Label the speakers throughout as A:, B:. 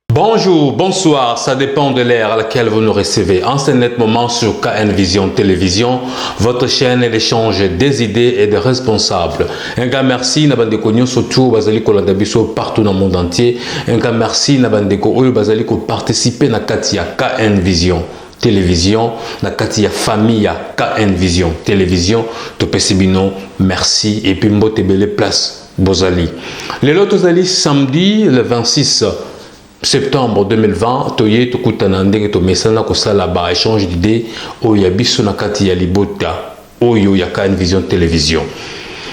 A: Bonjour, bonsoir, ça dépend de l'ère à laquelle vous nous recevez. En ce net moment sur KN Vision Télévision, votre chaîne d'échange des idées et des responsables. Un grand merci, Nabandeko Nyosotu, Bazaliko Landabiso partout dans le monde entier. Un grand merci, Nabandeko Oyo Bazaliko participer à Katia KN Vision Télévision, na Katia Famille KN Vision Télévision. Topesibino, merci. Et puis Mbotebele Place Bozali. Les lotos ali samedi le 26 septembre 2020, toye tokutana ndenge to mesana ko sala ba échange d'idées oya biso na kati ya libota oyo ya KN Vision Télévision.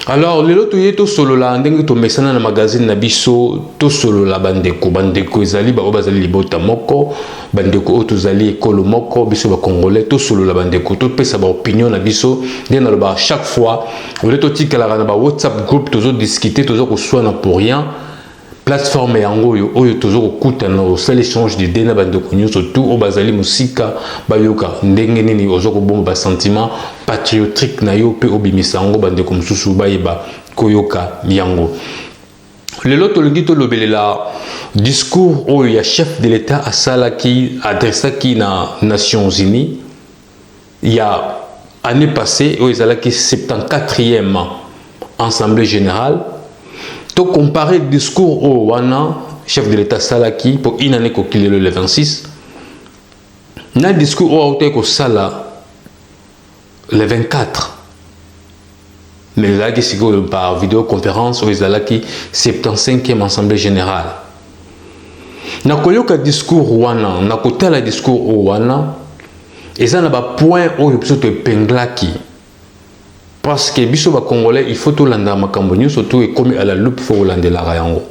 A: Alors lelo toye to solo la ndenge to mesana na magazine na biso to solo la bandeko ezali ba bazali libota moko bandeko o tozali ekolo moko biso ba congolais to solo la bandeko to pesa ba opinion na biso ndena lo ba chaque fois on to tikala na ba WhatsApp group tozo discuter tozo ko soina pour rien. Plateforme yango oyo toujours okuta na osala échange d'idées na bandeko nyonso tout o bazali musika bayoka ndenge nini ozoko bomba ba sentiment patriotique na yo pe obimisa yango bandeko mususu bayeba koyoka yango. Lelo tolingi to lobelela discours oyo ya chef de l'État asalaki adressaki na Nations Unies ya année passée oyo ezalaki 74e Assemblée générale. To comparer le discours au wana chef de l'État salaki pour une année qu'il est le 26 na discours au auto ko sala le 24 mais là qui c'est par vidéoconférence au zalaki 75e assemblée générale na koyoka discours wana na kotala discours au wana eza na ba point au episode penglaki. Parce que biso ba congolais il faut tout landa makambo nyo surtout et comme à la loupe faut landa la rayango.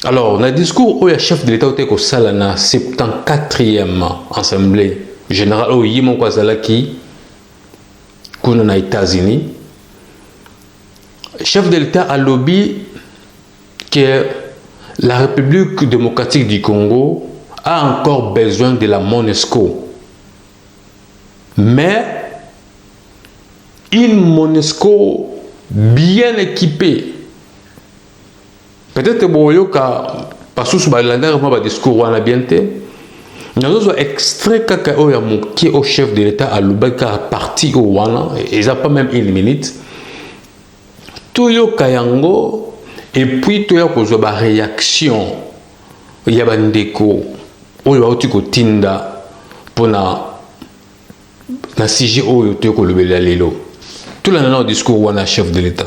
A: Alors na discours au chef de l'État ko sala na 74e assemblée générale au yimo kwa zalaki kuna na États-Unis. Chef de l'État a lobby que la République démocratique du Congo a encore besoin de la MONUSCO. Mais une MONUSCO bien équipée. Peut-être que boyoka pasus balanda ma discours wana bienté. Nous avons extrait kaka oya qui au chef de l'État à Lubaka parti au wana et ça pas même une minute. Toyo kayango et puis toya ko ba réaction ya bandeko oyo auti ko tinda pona na sujet oyo toyo ko lobela lelo. Tout le monde discours ou un chef de l'État.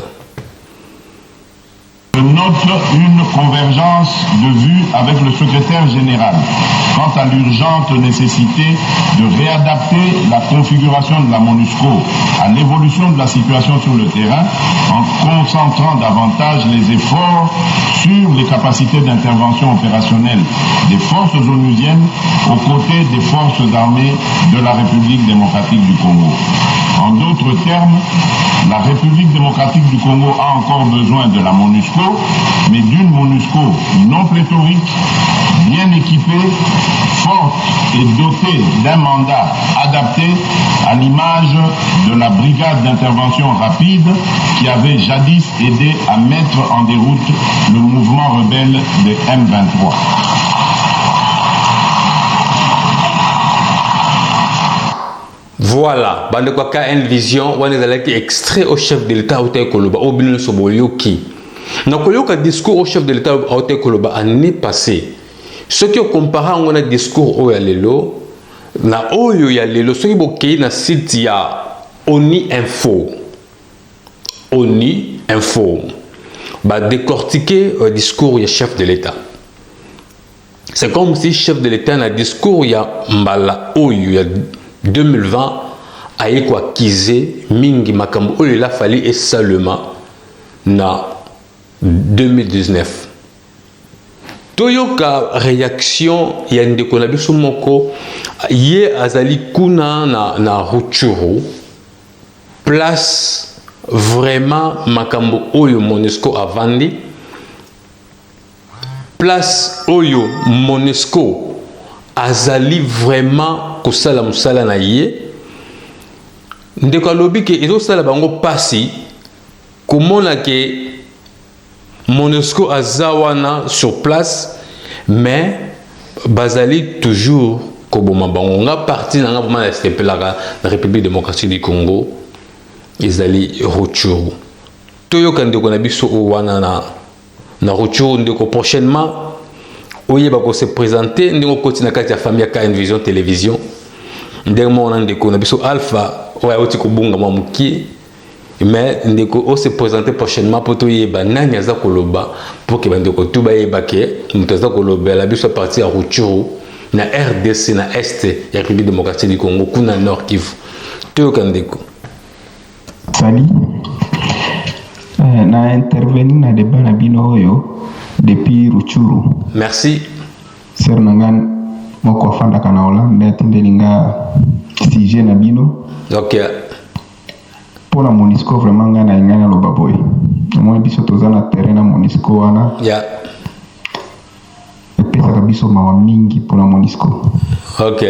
B: Je note une convergence de vues avec le secrétaire général quant à l'urgente nécessité de réadapter la configuration de la MONUSCO à l'évolution de la situation sur le terrain en concentrant davantage les efforts sur les capacités d'intervention opérationnelle des forces onusiennes aux côtés des forces armées de la République démocratique du Congo. En d'autres termes, la République démocratique du Congo a encore besoin de la MONUSCO, mais d'une MONUSCO non pléthorique, bien équipée, forte et dotée d'un mandat adapté à l'image de la brigade d'intervention rapide qui avait jadis aidé à mettre en déroute le mouvement rebelle des M23.
A: Voilà, bande quoi KN Vision, on est allé extrait au chef de l'État au Koloba, au Bino Sobolioki. N'a pas discours au chef de l'État au Koloba année passée. Ce qui compare on a discours au Yalelo, na oyo Yalelo, ce qui est na site ya Oni Info. Oni Info. Bah décortiquer un discours du chef de l'État. C'est comme si chef de l'État na discours ya Mbala oyo ya 2020 aye kwa kize mingi makambo oyo la fali et seulement na 2019. Toyoka réaction ya ndeko na biso moko ye azali kuna na Rutshuru place vraiment makambo oyo MONUSCO a vendu place oyo MONUSCO azali vraiment kosala musala na ye ndeko alobi ke ezosala bango pasi komona ke MONUSCO azawana sur place mais bazali toujours koboma bango nga parti na nga vraiment na République démocratique du Congo ezali Rutshuru toyoka ndeko na biso wana na Rutshuru ndeko prochainement oyeba ko se présenter ndeko koti na kati ya famille ya KN Vision Télévision ndeko mona ndeko na biso Alpha oya oti kobunga mwa mukie mais ndeko o se présenter prochainement pour toyeba nani aza koloba pour que bandeko tuba yeba ke muto aza koloba la biso partie ya Rutshuru na RDC na Est ya République démocratique du Congo kuna Nord Kivu toyoka ndeko.
C: Sali na intervenir na débat na bino oyo depuis Rutshuru.
A: Merci.
C: Ser nangan moko afanda kana Hollande atendelinga sujet na bino.
A: OK.
C: Pour la MONUSCO vraiment ngana ingana loba boy. Moi biso tozana terrain na MONUSCO wana.
A: Yeah.
C: Pesa kabiso mawa mingi pour la MONUSCO.
A: OK.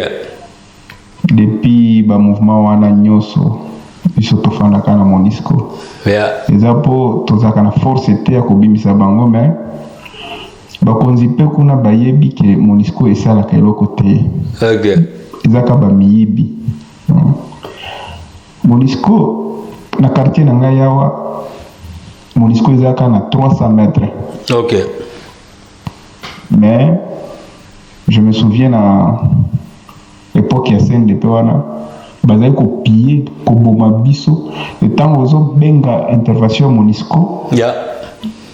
C: Depuis ba mouvement wana nyoso biso tofanda kana MONUSCO.
A: Yeah.
C: Ezapo tozaka na force te ya kobimisa bango mais bakonzi pe kuna bayebi ke MONUSCO esala ka eloko te.
A: OK.
C: Ezaka ba miyibi. MONUSCO na quartier na ngai yawa MONUSCO ezaka na 300 mètres.
A: OK.
C: Mais je me souviens à l'époque ya CNDP wana bazali ko piller ko boma biso et tant ozo benga intervention MONUSCO.
A: Yeah.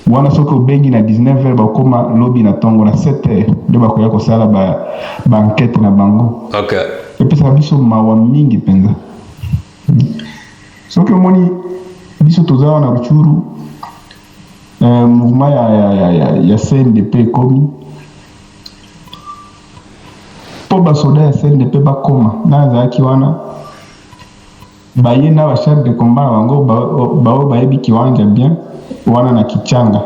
C: Wana soko bengi na 19h ba koma lobby na tongo na 7h de ba koya ko sala ba enquête na bango.
A: OK.
C: Et puis ça biso mawa mingi penza. Soko moni biso tozawa na Rutshuru mouvement ya CNDP komi po basoda ya CNDP bakoma na zaki wana baye na ba chef de combat bango bao bayebi kiwanja bien wana na kichanga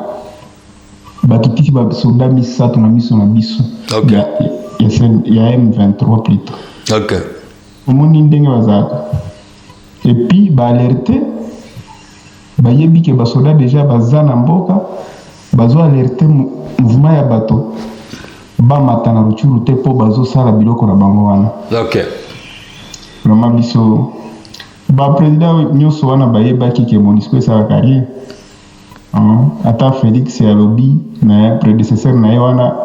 C: bakitisi ba soda misatu na miso na biso.
A: OK.
C: Ya M23 plutôt.
A: OK.
C: Omoni ndenge bazaka et puis ba alerter bayebi ke basoda déjà bazana mboka bazo alerter mouvement ya bato ba matana Rutshuru te po bazo sala biloko na bango wana.
A: OK.
C: Vraiment biso ba président nyoso wana bayebaki ke MONUSCO esala carrière. Ata Félix ya lobby na prédécesseur na ye wana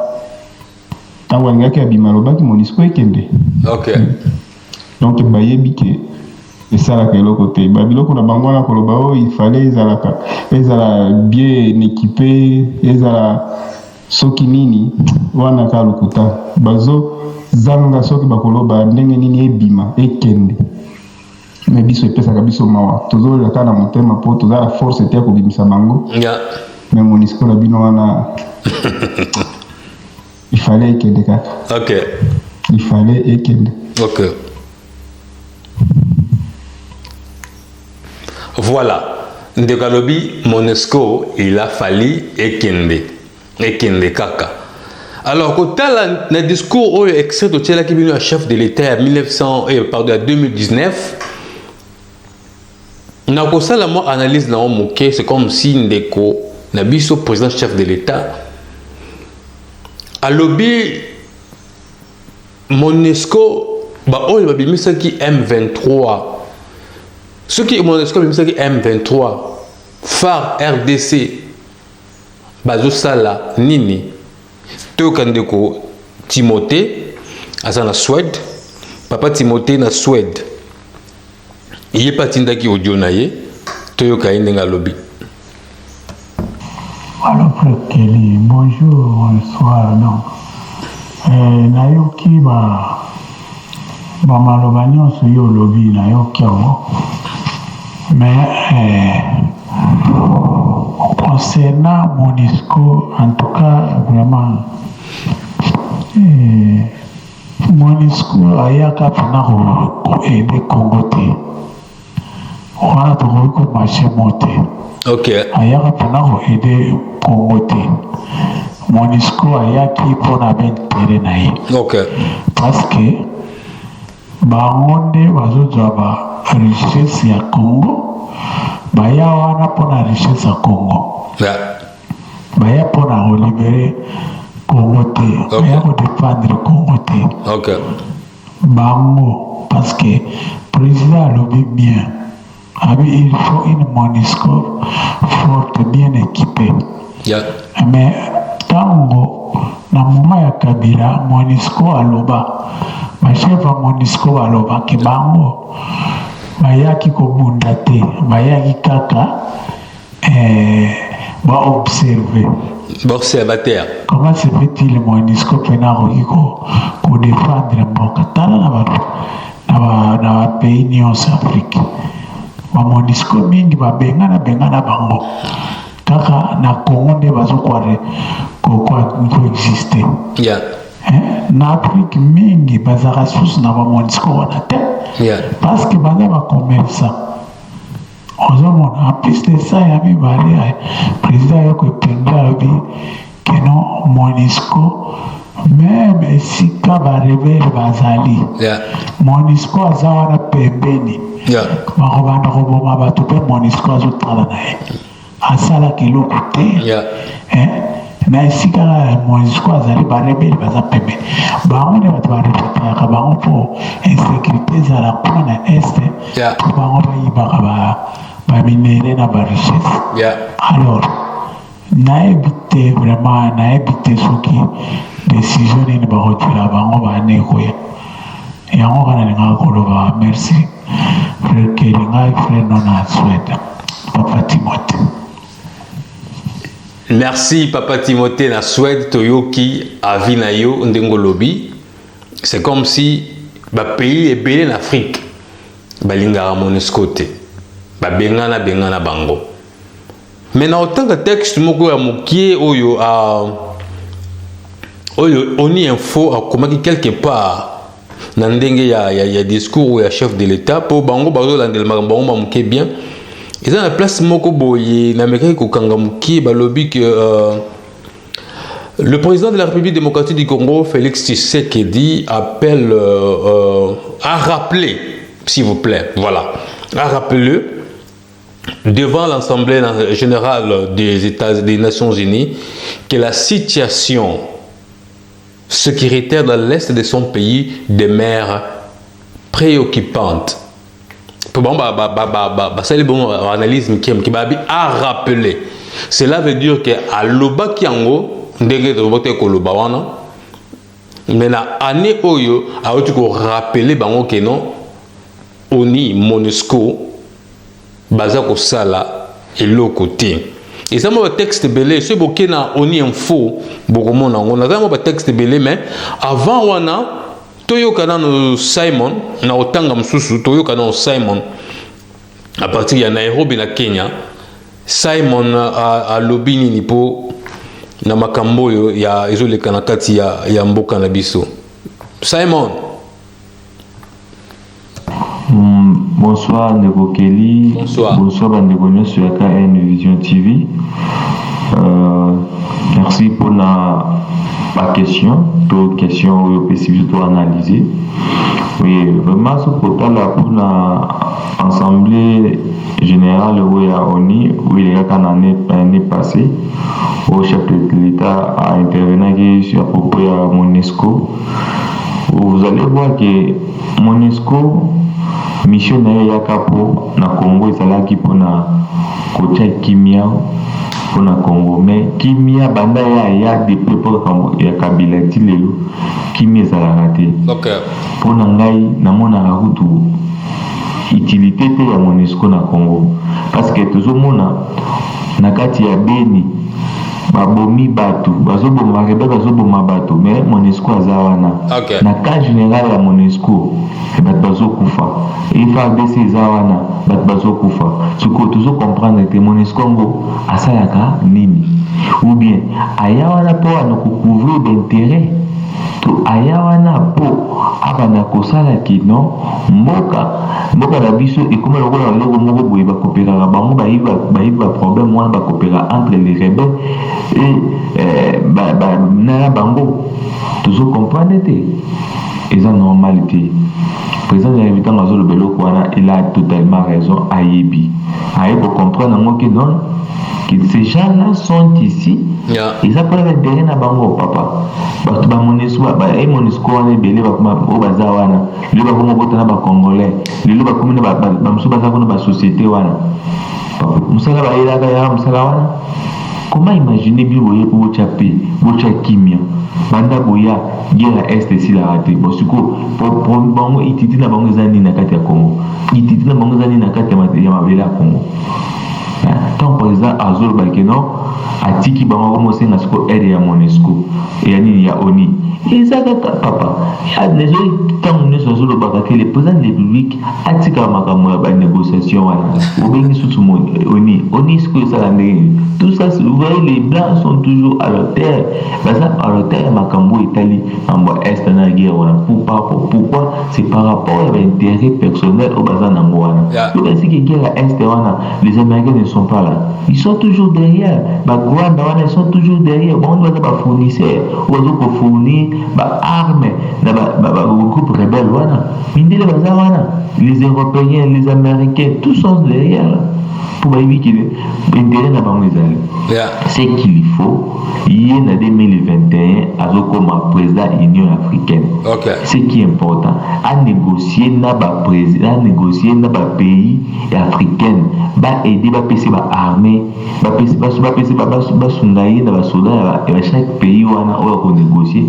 C: tango ngaki abima lobaki MONUSCO ekende.
A: OK.
C: Donc bayebi ke esala ka eloko te ba biloko na bango wana koloba o il fallait ezala bien équipé ezala soki nini wana ka lukuta bazo zanga soki bakoloba ndenge nini ebima ekende mais biso epesaka biso mawa tozolaka na motema po tozala force te ya kobimisa bango.
A: Yeah.
C: Mais MONUSCO na bino wana il fallait ekende kaka.
A: OK.
C: Il fallait ekende.
A: OK. Voilà. Ndeko alobi MONUSCO il a fallu ekende kaka. Alors kotala na discours oyo extrait de tela ki bino à chef de l'État à 2019 na kosala mo analyse na moke c'est comme si ndeko na biso président chef de l'État alobi MONUSCO ba oyo babimisa ki M23 ce qui est MONUSCO babimisa ki M23 phare RDC bazo sala nini toyoka ndeko Timothée aza na Suède papa Timothée na Suède ye patindaki audio na ye toyoka ye ndenge alobi.
D: Alors Kelly, bonjour, bonsoir. Donc nayoki ba maloba nyonso yo olobi nayoki yango mais concernant MONUSCO, en tout cas, vraiment, MONUSCO ayaka mpona koaide Congo te. wana tokoki komarche mote
A: Ok.
D: ayaka mpona koaide Congo te. MONUSCO ayaki mpona baintere na ye
A: Ok.
D: parce que bango nde bazozwa ba richesse ya Congo, baya wana mpona richesse ya Congo,
A: Yeah.
D: baya mpona kolibere Congo te, baya kodefendre Congo te.
A: Ok.
D: Bango parce que président alobi bien abi il faut une MONUSCO forte bien équipée.
A: Yeah.
D: Mais tango na moment ya Kabila MONUSCO aloba bachef ya MONUSCO baloba ke bango bayaki kobunda te, bayaki kaka baobserve
A: Observateur.
D: comment se fait-il MONUSCO mpena koki kodefendre mboka. Tala na bapays nyonso Afrique baMONUSCO mingi babengana bango kaka na Congo nde koexiste.
A: Yeah.
D: Na Afrique mingi bazaka susu na baMONUSCO wana te
A: Yeah.
D: parce que baza bacommerçant. ozomona en plus de ça ya mibale président yoko epenge alobi keno MONUSCO même esika barebele bazali
A: Yeah.
D: MONUSCO aza wana pembeni
A: Yeah.
D: bakobanda koboma bato mpe MONUSCO azotala na ye asalaka eloko te.
A: Yeah.
D: Na esika MONUSCO azali barebele baza pembeni bango nde bato barepetaka bango mpo insécurité ezala kuna na este
A: Yeah.
D: mpo bango bayibaka baminere na barichesse.
A: Yeah.
D: Alors nayebi te vraiment nayebi te soki décision nini bakotika bango bane koya yango kana lingaka koloba merci frère Kelly ngai frère nona Sweden Papa Timothée.
A: Merci Papa Timothée na Suède toyoki avi na yo ndengolobi. C'est comme si ba pays ebele en Afrique balingaka MONUSCO te. Ba bengana bango. Mais na autant que texte moko ya mokie oyo Oni Info a komaki quelque part na ndenge ya discours ya chef de l'État pour bango bazo landel makambo bango moke bien. Ils ont la place moko boye na mekaki kokanga mokie balobi que le président de la République démocratique du Congo Félix Tshisekedi appelle à rappeler, s'il vous plaît, voilà, à rappeler devant l'Assemblée générale des Nations Unies que la situation sécuritaire dans l'est de son pays demeure préoccupante. Pour analyse qui va à rappeler. Cela veut dire que à l'oba kiango ndenge de koloba wana mais na année oyo a autre ko rappeler bango que non oni MONUSCO baza ko sala et le côté et ça mo texte belé ce boké na Oni Info bokomona ngona za mo texte belé mais avant wana toyoka no Simon na otanga msusu toyoka no Simon à partir ya Nairobi na Kenya. Simon a lobby nini po na makambo yo ya ezoleka na kati ya mboka na biso. Simon.
E: Bonsoir Ndeko Kelly.
A: Bonsoir.
E: Bonsoir Bandeko sur la KN Vision TV. Merci pour ma question. Toute question ou possible de analyser. Oui, vraiment ce portal là pour l'Assemblée générale où il y a ONI, où il y a l'année passée, où le chef de l'État a intervenu sur propos de MONUSCO. Vous allez voir que MONUSCO mission na Kapo na Congo ezalaki pona kotia kimia pona Congo mais kimia banda ya depuis pour ya Kabila tilelo kimia ezalaka te.
A: OK.
E: Pona ngai namona kutu utilité te ya MONUSCO na Congo parce que tozomona na kati ya Beni babomi batu bazoboma batu mais MONUSCO aza wana.
A: Okay.
E: Na cas général ya MONUSCO bat bazokufa FARDC eza wana bat bazokufa siko tuzo comprendre que MONUSCO ngo asalaka nini ou bien aya wana po ana couvrir d'intérêt to aya wana po abana kosala kino mboka mboka na biso ekoma lokola loko moko boye bakopéraka bango bayiba problème wana bakopéra entre les rebelles et naya bango tozo comprendre te eza normalité. Président de l'invitant Azolo Beloko wana il a totalement raison ayebi pour comprendre que non que ces gens-là sont ici. Ils appellent l'intérêt na bango papa. Parce que Monisco wana ebele bakoma o baza wana. Le bakoma botana ba congolais. Le bakoma ba musu baza kona ba société wana. Papa musala ba elaka ya musala wana. Comment imaginer bien voyer pour bocha kimia. Banda boya guerre est ici la raté. Bon suko pour bango ititi na bango zani na kati ya Congo. Ititi na bango zani na kati ya mabela Congo. Tant président Azol Bakeno atiki bango mo senga siko aide ya Monisco et ani ya ONI ezaka papa ya nezo tant nous Azol Bakake le président de la République atika makambo ya ba négociation wana obengi sutu mo ONI siko ça tout ça vous voyez les blancs sont toujours à leur terre baza à leur terre makambo itali ambo est na guerre wana pourquoi c'est par rapport à l'intérêt personnel au baza nango wana donc ainsi que guerre est wana les Américains ne sont pas là. Ils sont toujours derrière. Ils sont toujours derrière. On doit avoir fournisseurs. On doit fournir des armes. Des groupes rebelles. Les Européens, les Américains, tous sont derrière. Pour éviter l'intérêt n'a pas ce qu'il faut, il y a en 2021 comme président de l'Union africaine. Ce qui est important, à négocier dans les pays africains, à aider à passer l'armée, à passer les soldats, chaque pays où on a négocié,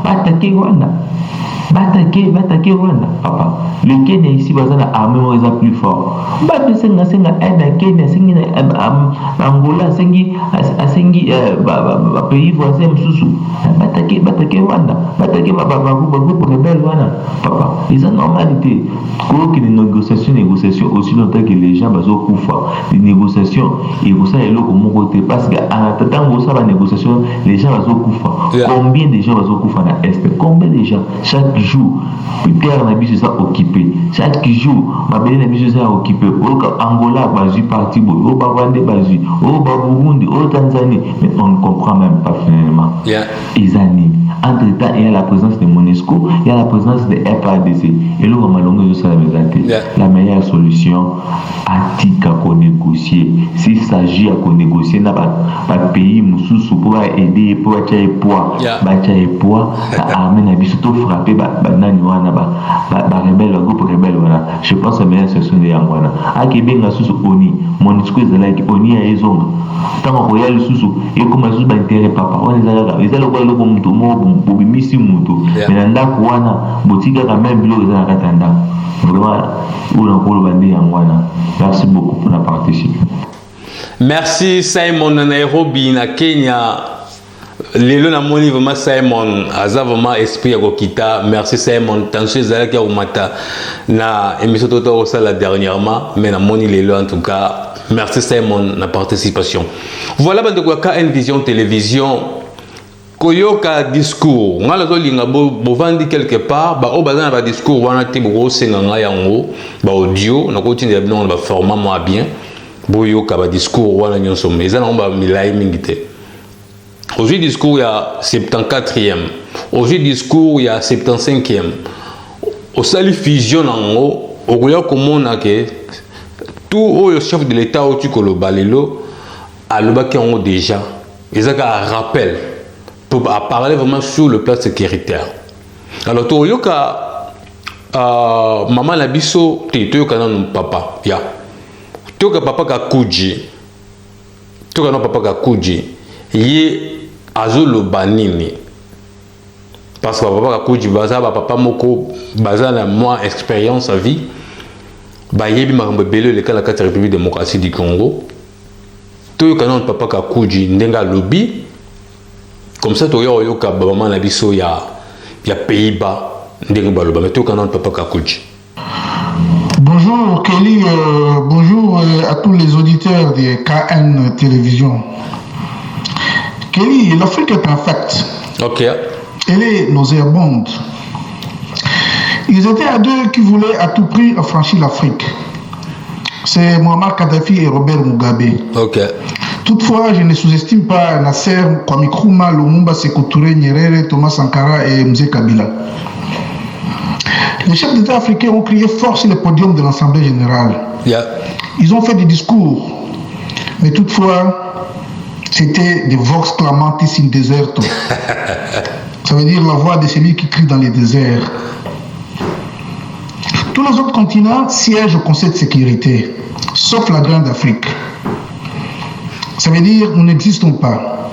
E: attaquer Rwanda. Attaquer Rwanda, papa. Le Kenya ici, l'armée est plus fort. Aide Kenya, Angola, pays voisin, attaquer Rwanda, attaquer groupe rebelle, papa. Ils ont normalité. Quoi que les négociations, aussi longtemps que les gens vont les négociations, ils vont aller au mon côté parce qu'en attendant la négociation, les gens vont combien de gens vont dans l'Est? Combien de gens chaque jour? Pierre n'a pas ça occupé. Chaque jour, ma belle n'a pas ça occupé. Angola, Bazu, parti, au Rwanda, Bazu, au Burundi, au Tanzanie. Mais on ne comprend même pas finalement. Ils animent. Entre-temps, il y a la présence de Monisco, il y a la présence de FADC. Et là, on m'a longué sur la meilleure solution, à négocier. S'il s'agit à négocier dans le pays, pour aider, pour attirer poids, l'armée n'a pas surtout frappé, groupe rebelle. Je pense que la meilleure solution de Yangwana. À Québec, on a sous ONI. Monisco est là, ONI a raison. Tant qu'on regarde le sous, et comme on a sous l'intérêt, papa, on est là, ils allaient voir le bon pour missi muto. Mais dans la couana, boutique a même bilo dans la katanda. Vraiment, on a pour le bandé Yangwana. Merci beaucoup pour la participation.
A: Merci Simon Nairobi na Kenya. Lelo na moni vraiment Simon aza vraiment esprit ya kokita. Merci Simon. Tansu ezalaki ya komata na émission toto osala dernièrement, mais na moni lelo en tout cas. Merci Simon na participation. Voilà bande ko KN Vision Télévision. Koyoka discours. Ngala zo linga bo vandi quelque part, ba o bazana ba discours wana te bo senga nga yango, ba audio na ko tinda bino ba format moi bien. Boyoka ba discours wana nyonso mais ezana ba milai mingite. Aujourd'hui discours il y a 74e. Aujourd'hui discours il y a 75e. Au sali fusion nango, okoya komona ke tout le chef de l'État au Tukolo Balelo a le bac en haut déjà. Ils ont un rappel pour parler vraiment sur le plan sécuritaire. Alors, tu as maman Nabiso, tu as papa. Tu as papa Kakuji. Tu as papa Kakuji. Il est Azolo Banini. Parce que papa Kakuji, papa Moko, bazana moins expérience à vie. Bayebi makambo belé le cas la République démocratique du Congo. Tout canon papa Kakuji ndenga lobby. Comme ça to yo ka maman na biso ya Pays-Bas ndenga baloba mais tout canon papa Kakuji.
F: Bonjour Kelly, bonjour à tous les auditeurs de KN Télévision. Kelly, l'Afrique est parfaite.
A: OK.
F: Elle est nauséabonde. Ils étaient à deux qui voulaient à tout prix affranchir l'Afrique. C'est Muammar Kadhafi et Robert Mugabe.
A: Ok.
F: Toutefois, je ne sous-estime pas Nasser, Kwame Nkrumah, Lumumba, Sékou Touré, Nyerere, Thomas Sankara et Mzee Kabila. Les chefs d'État africains ont crié fort sur le podium de l'Assemblée générale.
A: Yeah.
F: Ils ont fait des discours, mais toutefois, c'était des vox clamantis in deserto. Ça veut dire la voix de celui qui crie dans les déserts. Tous les autres continents siègent au Conseil de sécurité, sauf la Grande Afrique. Ça veut dire nous n'existons pas.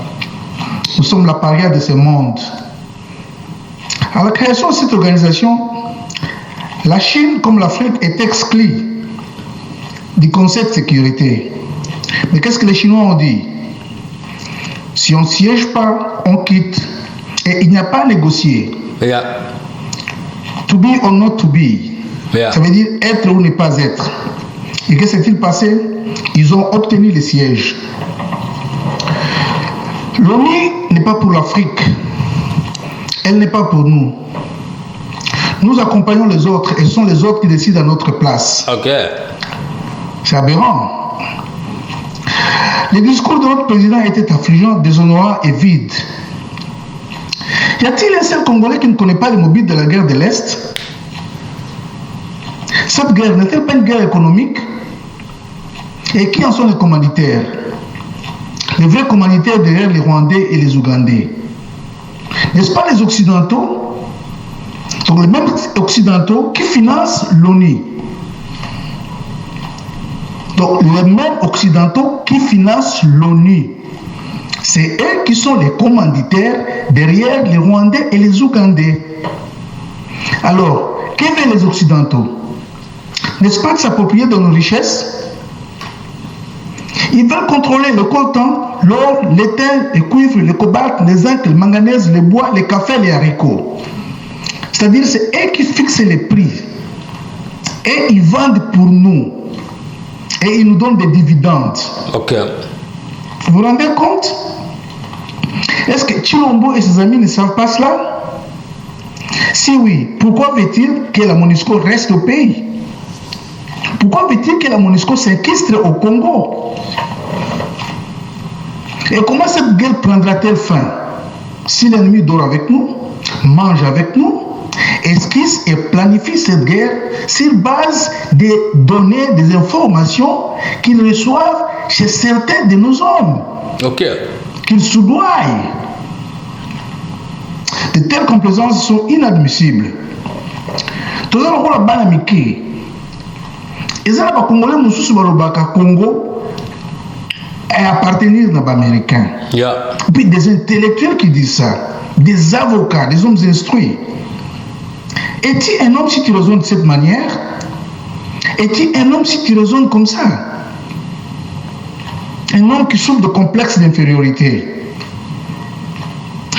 F: Nous sommes la paria de ce monde. À la création de cette organisation, la Chine, comme l'Afrique, est exclue du Conseil de sécurité. Mais qu'est-ce que les Chinois ont dit? Si on ne siège pas, on quitte. Et il n'y a pas à négocier.
A: Yeah.
F: To be or not to be.
A: Yeah.
F: Ça veut dire être ou ne pas être. Et que s'est-il passé? Ils ont obtenu les sièges. L'ONU n'est pas pour l'Afrique. Elle n'est pas pour nous. Nous accompagnons les autres et ce sont les autres qui décident à notre place.
A: Ok.
F: C'est aberrant. Le discours de notre président était affligeant, déshonorant et vide. Y a-t-il un seul Congolais qui ne connaît pas les mobiles de la guerre de l'Est? Cette guerre n'est-elle pas une guerre économique? Et qui en sont les commanditaires? Les vrais commanditaires derrière les Rwandais et les Ougandais. N'est-ce pas les Occidentaux? Donc les mêmes Occidentaux qui financent l'ONU. Donc les mêmes Occidentaux qui financent l'ONU. C'est eux qui sont les commanditaires derrière les Rwandais et les Ougandais. Alors, que veulent les Occidentaux? N'est-ce pas de s'approprier de nos richesses? Ils veulent contrôler le coltan, l'or, l'étain, le cuivre, le cobalt, les zinc, le manganèse, le bois, les cafés, les haricots. C'est-à-dire c'est eux qui fixent les prix. Et ils vendent pour nous. Et ils nous donnent des dividendes.
A: Ok.
F: Vous vous rendez compte? Est-ce que Chilombo et ses amis ne savent pas cela? Si oui, pourquoi veut-il que la MONUSCO reste au pays? Pourquoi veut-il que la MONUSCO s'inquistre au Congo? Et comment cette guerre prendra-t-elle fin? Si l'ennemi dort avec nous, mange avec nous, esquisse et planifie cette guerre sur base des données, des informations qu'ils reçoivent chez certains de nos hommes.
A: Ok.
F: Qu'ils soudoient. De telles complaisances sont inadmissibles. Tout ça, on a banamiki. Et ça, les Congolais, nous sommes Congo et appartenir aux Américains.
A: Yeah.
F: Puis des intellectuels qui disent ça, des avocats, des hommes instruits. Es-tu un homme si tu raisonnes de cette manière? Es-tu un homme si tu raisonnes comme ça? Un homme qui souffre de complexes d'infériorité.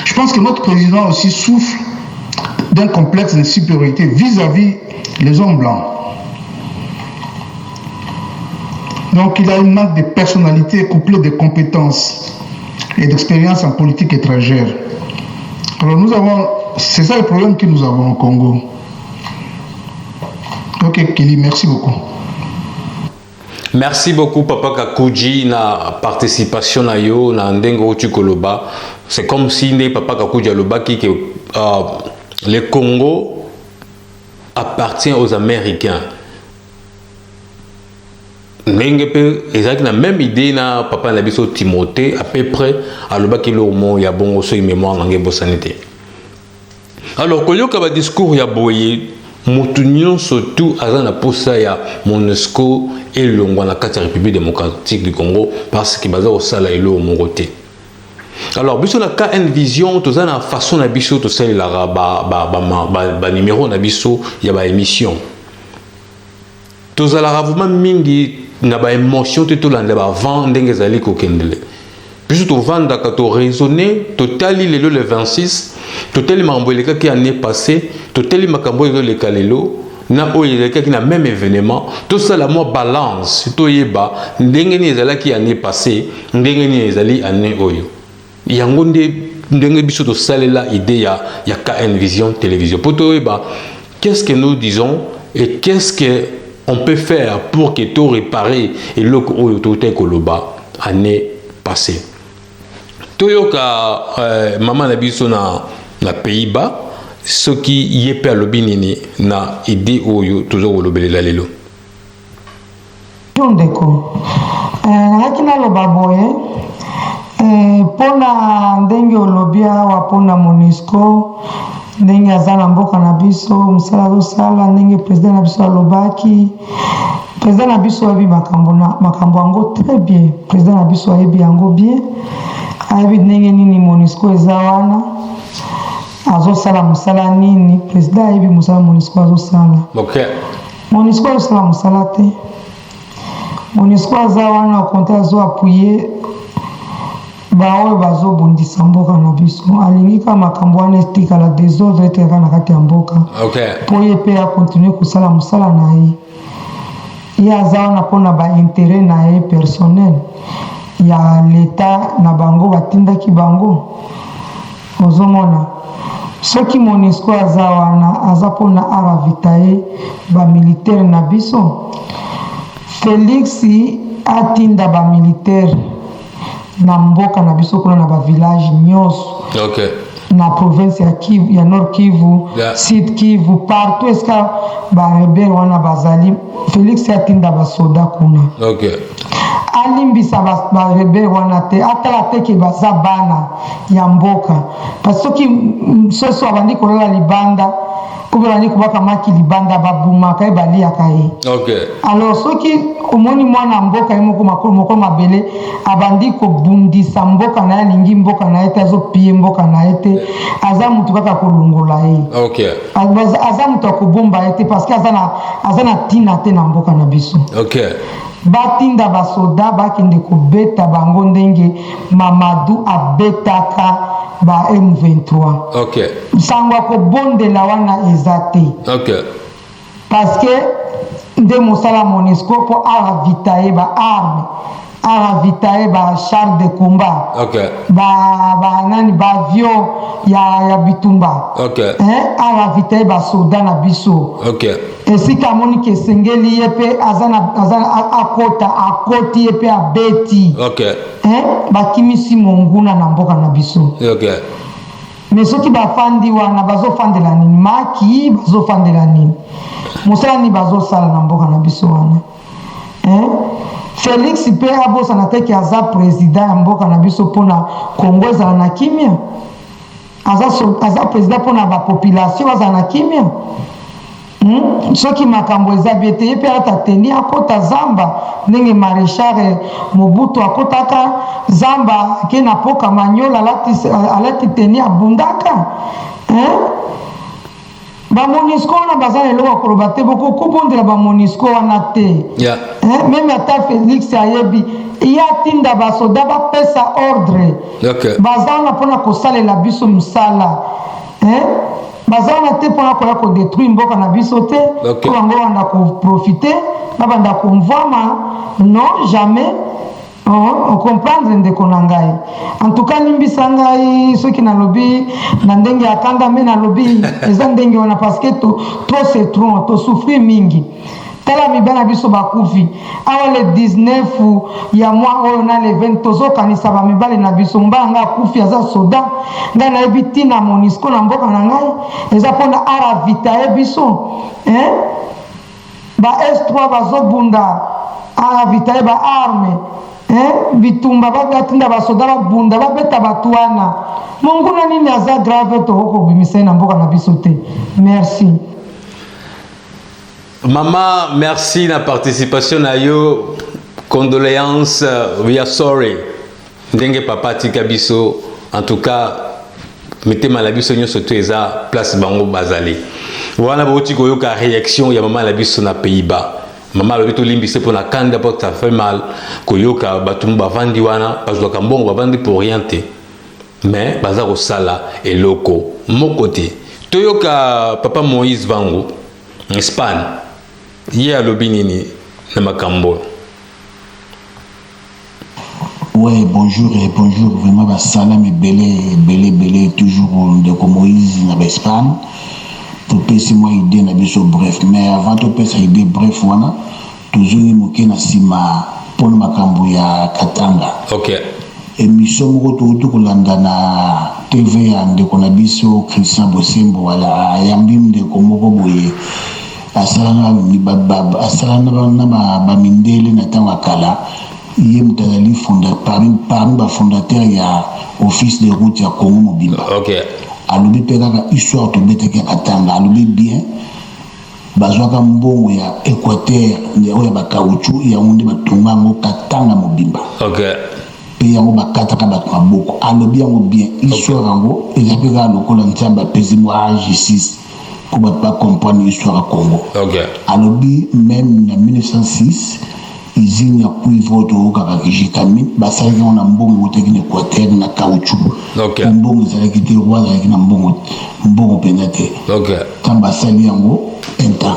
F: Je pense que notre président aussi souffre d'un complexe de supériorité vis-à-vis les hommes blancs. Donc il a une manque de personnalité couplée de compétences et d'expérience en politique étrangère. Alors c'est ça le problème que nous avons au Congo. Ok, Kelly, merci beaucoup.
A: Merci beaucoup, Papa Kakuji, na participation na yo, na ndengo Koloba. C'est comme si Papa Kakuji aloba que le Congo appartient aux Américains. Ils ont la même idée na Papa Nabiso Timothée, à peu près, aloba que le mot ya bon so mémoire na ngebo sanité. Alors, quand il y a un discours, il y a Moutounion surtout à la posa ya MONUSCO et le la République démocratique du Congo parce qu'il basa au sala et le mongoté. Alors biso na ka une vision to za na façon na biso to sala la ba numéro na biso ya ba émission. To za la vraiment mingi na ba émotion to landa ba vent ndenge zali ko kendele. Biso to vanda ka to raisonner totali le 26 totali mamboleka qui année passée totali makambo le kalelo na oyeleka qui na même événement tout ça la moi balance to yeba ndenge ni ezala qui année passée ndenge ni ezali année oyo yango ndenge biso to salela idée ya KN Vision télévision poto yeba qu'est-ce que nous disons et qu'est-ce qu'on peut faire pour que tout réparer et l'autorité Koloba année passée. Toyoka maman na biso na Pays-Bas ce qui y est per lobinini na idée oyo toujours olobelela lelo.
G: Ndeko naki naloba boye mpona ndenge olobia awa mpona MONUSCO ndenge aza na mboka na biso mosala azosala ndenge président na biso alobaki président na biso ayebi makambo yango très bien président na biso ayebi yango bien ayebi ndenge nini MONUSCO eza wana azosala mosala nini président ayebi mosala MONUSCO azosala.
A: Okay.
G: MONUSCO azosala mosala te MONUSCO aza wana okonte azoapuye baoyo bazobundisa mboka na biso alingi ka makambo wana etikala désordre etekaka na kati ya mboka mpo ye mpe akontinue kosala mosala na ye ye aza wana mpona baintere na ye personnel ya leta na bango batindaki bango ozomona soki MONUSCO aza wana aza mpona aravita ye bamilitaire na biso Félix atinda bamilitaire na mboka na biso kuna na bavillage nyonso na province ya Kivu, ya Nord Kivu, Sud Kivu, partout eska barebele wana bazali Félix atinda basoda kuna alimbisa barebele wana te atala teke baza bana ya mboka parce soki soso abandi kolala libanda kubera ni kubaka maki libanda babumaka ebaliaka ye. Alors soki omoni mwana mboka yemoko moko mabele abandi kobundisa mboka na lingi mboka na ete azopie mboka na ete aza mutu kaka kolungola ye. Aza mutu akobomba ete parce que aza na tina te na mboka na biso. Batinda basoda bakende kobeta bango ndenge Mamadou abetaka ba M23. Sangwa ko bondela wana ezate. Parce que nde mosala MONUSCO po aravitaye ba arme, aravitaye ba char de combat. Ba nani ba avion ya bitumba. Aravitaye ba soda na biso. Esika moni ke sengeli yepe azana akoti yepe abeti. Bakimisi monguna na mboka na biso. Mais soki bafandi wana bazofandela nini maki bazofandela nini mosala ni bazosala na mboka na biso wana. Félix pe abosana te ke aza président ya mboka na biso mpona Kongo ezala na kimia aza président mpona bapopulation bazala na kimia. Soki makambo eza bie te ye mpe atateni akota zamba ndenge maréchal Mobutu akotaka zamba ke na poka manyola alati teni abundaka. Bamonisco wana baza eloko koloba te bokokobondela bamonisco wana te. Meme ata Félix ayebi ye atinda basoda bapesa ordre baza wana mpona kosalela biso mosala. Baza wana te mpona koya kodétruire mboka na biso te po bango banda koprofite babanda komvwama non jamais comprendre ndeko na ngai. En tout cas limbisa ngai soki nalobi na ndenge ya kanda me nalobi eza ndenge wana parce que trop c'est trop to souffrir mingi. Tala mibana biso bakufi awa le 19 ya mwa oyo na le 20 tozokanisa bamibale na biso mbanga akufi aza soda ngai nayebi ntina MONUSCO na mboka na ngai eza mpona aravita ye biso ba S3 bazobunda aravita ye baarme bitumba batinda basoda babunda babeta batu wana monguna nini aza grave tokokobimisa ye na mboka na biso te. Merci.
A: Maman, merci na participation na yo. Condoléances, we are sorry. Ndenge papa tika biso. En tout cas, mettez ma la biso nyo soto eza place bango bazali. Wana bauti koyoka réaction ya maman la biso na Pays-Bas. Maman lobi to limbi c'est pour na kanda parce que ça fait mal. Koyoka batumba vandi wana parce que kambongo bavandi pour rien te. Mais bazaro sala et loko. Mon côté. Toyoka papa Moïse Vango, Espagne. Hier à l'Obinini, na Makambo.
H: Ouais, bonjour et bonjour. Vraiment, salam et belé, toujours de Moïse, na Espagne. topesi mwa idée na biso bref mais avant topesa idée bref wana tozongi moke na nsima mpona makambo ya katanga émission moko touti kolanda na tv ya ndeko na biso Christian Bosembo wala ayambi ndeko moko boye asalana na bamindele na ntango akala ye moto azali parmi bafondateur ya office de route ya Congo mobimba alobi mpe kaka histoire tobetaki ya katanga alobi bien bazwaka mbongo ya Équateur oyo ya bakauchu yango nde batonga yango katanga mobimba mpe yango bakataka bato maboko alobi yango bien histoire yango eza mpe kaka lokola nzambe apesi mwa justice po bato bacomprendre histoire ya Congo alobi même na 1906 usine ya cuivre oyo toyokaka kijikami basalaki yango na mbongo eutaki na Équateur na caoutchouc mbongo ezalaki te roi azalaki na mbongo mpenza te ntango basali yango intan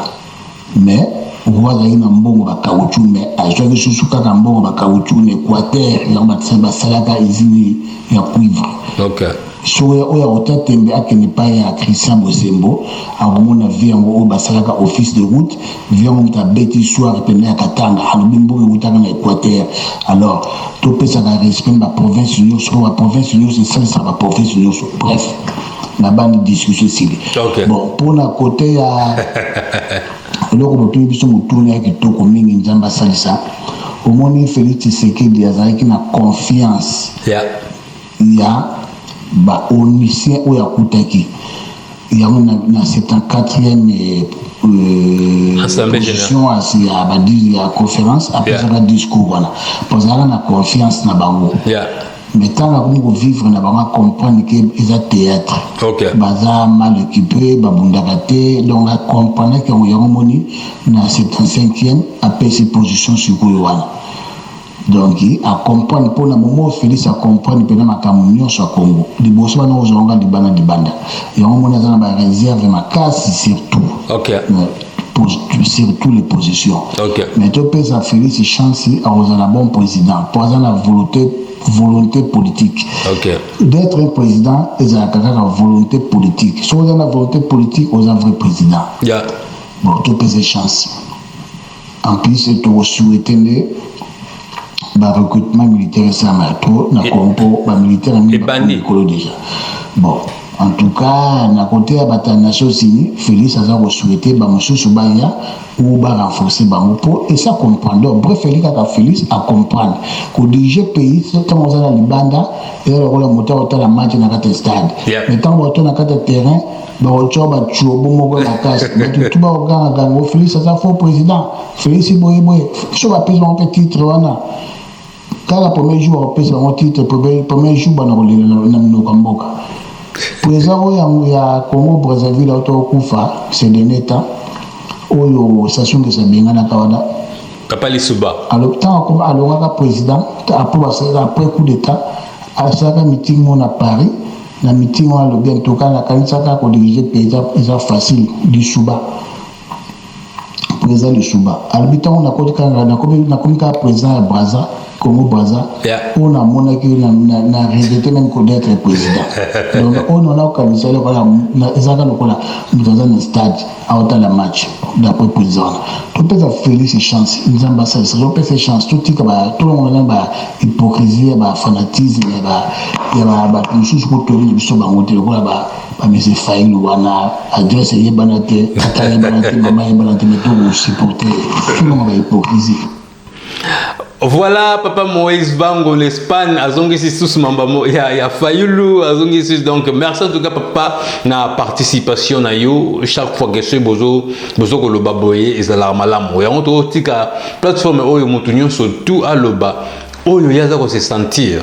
H: mais roi azalaki na mbongo bacaoutchouc mais azwaki susu kaka mbongo bacaoutchouc na Équateur yango basalaka usine ya cuivre soki oyo akota tembe akende epai ya Christian Bosembo akomona vi yango oyo basalaka office de route vi yango moto abeti histoire pene ya katanga alobi mbongo eutaka na Équateur alors topesaka respect na baprovince nyonso oyo baprovince nyonso esalisaka baprovince nyonso bref na bandi discussion esili bon mpona kote ya eloko botoyi biso motuni ya kitoko mingi nzambe asalisa omoni Félix Tshisekedi azalaki na confiance ya baonicien oyo akutaki yango na 74e position asi ya badiri ya conférence apesaka discours wana pozalaka na confiance na bango mais ntango akomi kovivre na bango acomprendre ke eza théâtre baza mal équipé babundaka te donc acomprendre yango moni na 75e apesi position sikoyo wana donc a comprendre pour le moment Félix a comprendre pendant ma camunion sur Congo liboso bana ozonga libanda yango mona za na réserve ma casse surtout surtout les positions mais to pesa Félix chance à un bon président pour la volonté politique d'être un président et la volonté politique si on a la volonté politique on a un vrai président bon to pesa chance en plus to souhaiter recrutement militaire ça m'a trop na compo militaire déjà bon en tout cas na côté ya Nations Unies Félix a souhaité mosusu baya ou renforcer bango et ça comprendre bref Félix a comprendre que diriger pays tant on a libanda et le moteur autant la match na kata stade mais tant on na kata terrain baocho ba chuobo moko na casse tout ba oganga Félix a faux président Félix boye so ba pèse un petit titre wana kala premier jour opesa un titre premier jour bana na mboka président oyo ya Congo Brazzaville autokufa c'est de neta oyo station de sabenga na kawana
A: Kapali Suba
H: alors tant comme alongaka président après coup d'état asaka meeting à Paris na meeting à le bien toka na kanisaka ko diriger pays eza facile du Suba président de Suba albitant on a comme président à Brazza Congo Brazza on a monaki na regretté même d'être président donc on a organisé na ezaka lokola dans un stade à autant la match d'après président tout peut Félix chance nous ambassadeurs ça peut faire chance tout le monde a hypocrisie ba fanatisme ba mususu ko to ni biso bango te lokola ba monsieur Faïl wana adresse yebanate ataya banate mama yebanate mais tout supporter tout le monde a hypocrisie.
A: Voilà, Papa Moïse Bango, l'Espagne, azongisi sous mambamo, ya Fayoulou, azongisi donc merci en tout cas Papa na participation na yo chaque fois que je bozo ko loba boye ezala malamu. Ya onto tika plateforme oyo mutunyo surtout à loba oyo yaza ko se sentir.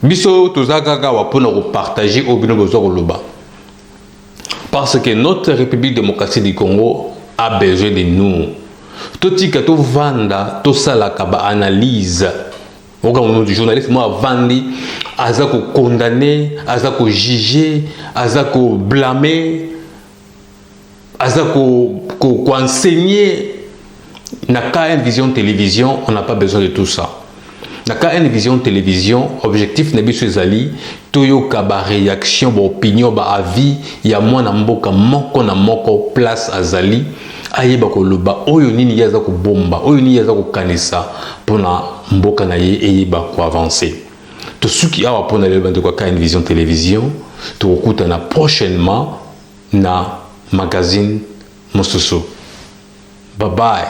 A: Biso tozaka ka wa pona ko partager au bino bozo ko loba. Parce que notre République démocratique du Congo a besoin de nous. Totika to vanda to salaka ba analyse au moment du journaliste moi vandi azako condamner azako juger azako blâmer azako ko enseigner na KN Vision Télévision on n'a pas besoin de tout ça na KN Vision Télévision objectif na biso ezali toyoka ba réaction ba opinion ba avis ya mwana mboka moko na moko place azali ayeba koloba oyo nini yaza ko bomba oyo nini yaza ko kanisa pona mboka na ye eyeba ko avancer to suki awa pona le bande kwa KN Vision Télévision to okutana prochainement na magazine mosusu. Bye bye.